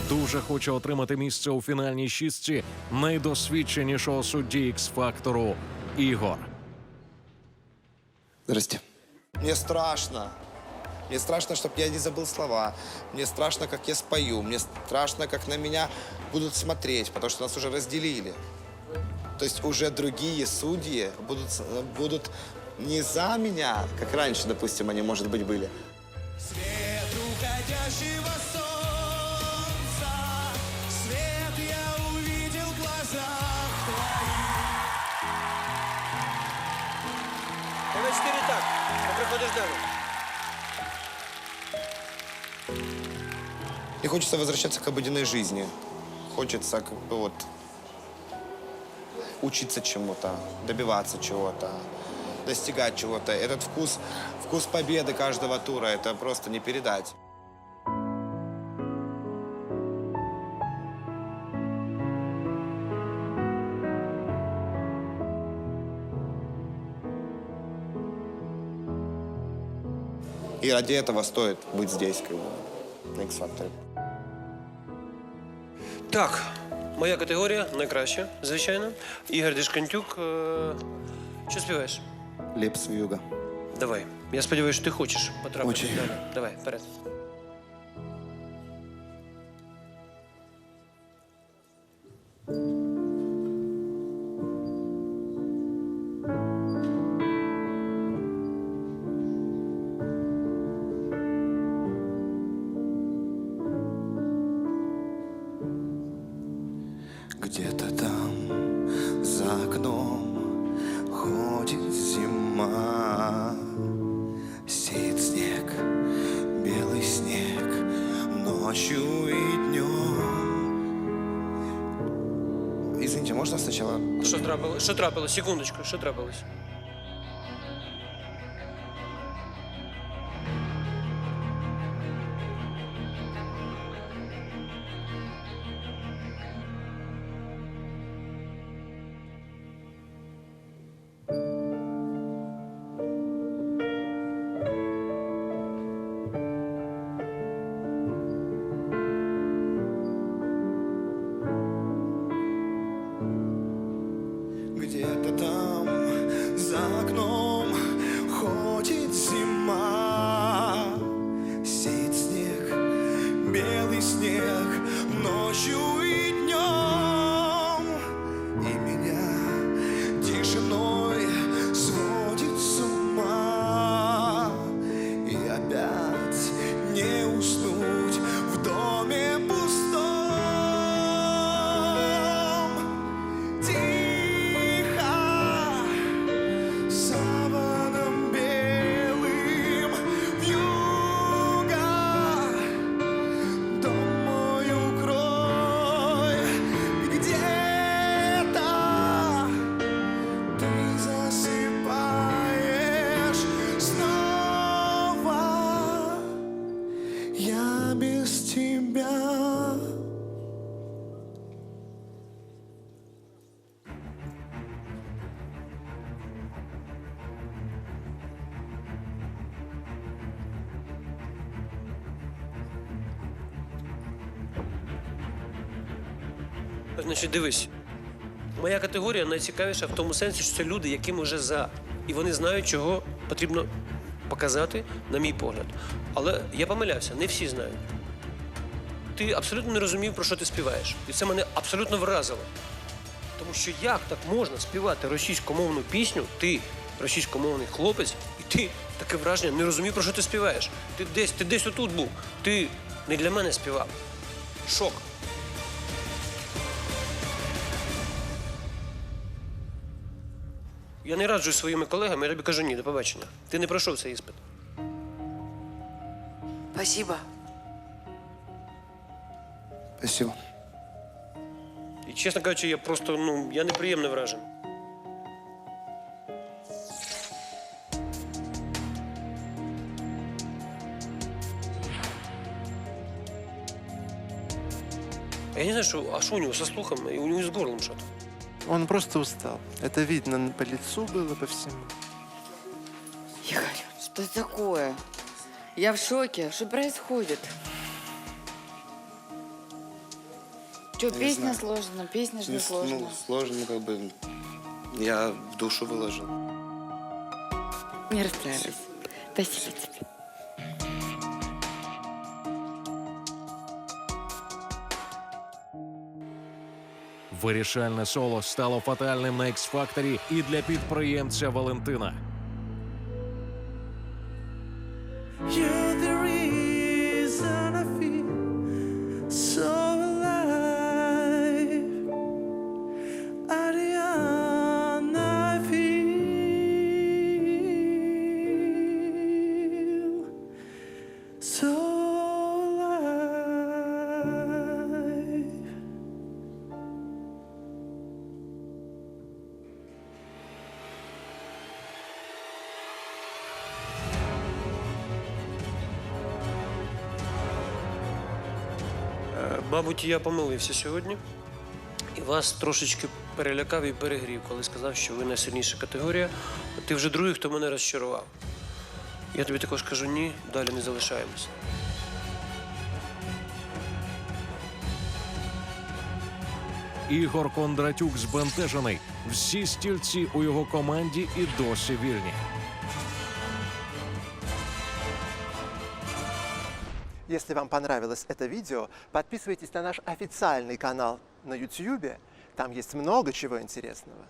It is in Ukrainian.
дуже хоче отримати місце у фінальній шістці найдосвідченішого судді Ікс-фактору Ігор. Здрасте. Мне страшно. Мне страшно, чтобы я не забыл слова. Мне страшно, как я спою. Мне страшно, как на меня будут смотреть, потому что нас уже разделили. То есть уже другие судьи будут не за меня, как раньше, допустим, они, может быть, были. Свет уходящего солнца, свет я увидел в глазах твоих. На 4 так. Ты проходишь далее. И хочется возвращаться к обыденной жизни. Хочется как бы вот учиться чему-то, добиваться чего-то, достигать чего-то. Этот вкус победы каждого тура, это просто не передать. И ради этого стоит быть здесь, как бы, на X-Factor. Так, моя категорія найкраща, звичайно. Ігор Дешкантюк. Що співаєш? Лепс вьюга. Давай. Я сподіваюся, що ти хочеш потрапити. Очень. Далі. Давай, вперед. Где-то там за окном ходит зима. Сеет снег, белый снег, ночью и днем. Извините, можно сначала? Що трапилось? Що трапилось? Секундочку, що трапилось? Где-то там за окном ходит зима. Сеет снег, белый снег, ночью и днем. И меня тишиной сводит с ума. И опять не уснуть в доме пустом. Тихо, саваном белым вьюга, дом мой укрой. Где-то ты засыпаешь снова. Я без тебя. Значить, дивись. Моя категорія найцікавіша в тому сенсі, що це люди, яким уже за. І вони знають, чого потрібно показати, на мій погляд. Але я помилявся, не всі знають. Ти абсолютно не розумів, про що ти співаєш. І це мене абсолютно вразило. Тому що як так можна співати російськомовну пісню, ти російськомовний хлопець, і ти, таке враження, не розумів, про що ти співаєш. Ти десь отут був. Ти не для мене співав. Шок. Я не раджу своїми колегами, я тобі кажу ні, до побачення. Ти не пройшов цей іспит. Спасибо. Спасибо. І, чесно кажучи, я просто, я неприємно вражений. Я не знаю, что у него со слухом, и у него с горлом что-то. Он просто устал. Это видно по лицу было, по всему. Игорь, что такое? Я в шоке. Что происходит? Что, Не песня знаю. сложная, песня же не Ну, сложная. сложно, как бы. Я в душу выложил. Не расстраивайся. Спасибо тебе. Вирішальне соло стало фатальним на X-Factor і для підприємця Валентина. You're the reason I feel so alive. Ariana, I feel so alive. Мабуть, я помилився сьогодні і вас трошечки перелякав і перегрів, коли сказав, що ви найсильніша категорія. Ти вже другий, хто мене розчарував. Я тобі також кажу ні, далі не залишаємося. Ігор Кондратюк збентежений. Всі стільці у його команді і досі вільні. Если вам понравилось это видео, подписывайтесь на наш официальный канал на YouTube. Там есть много чего интересного.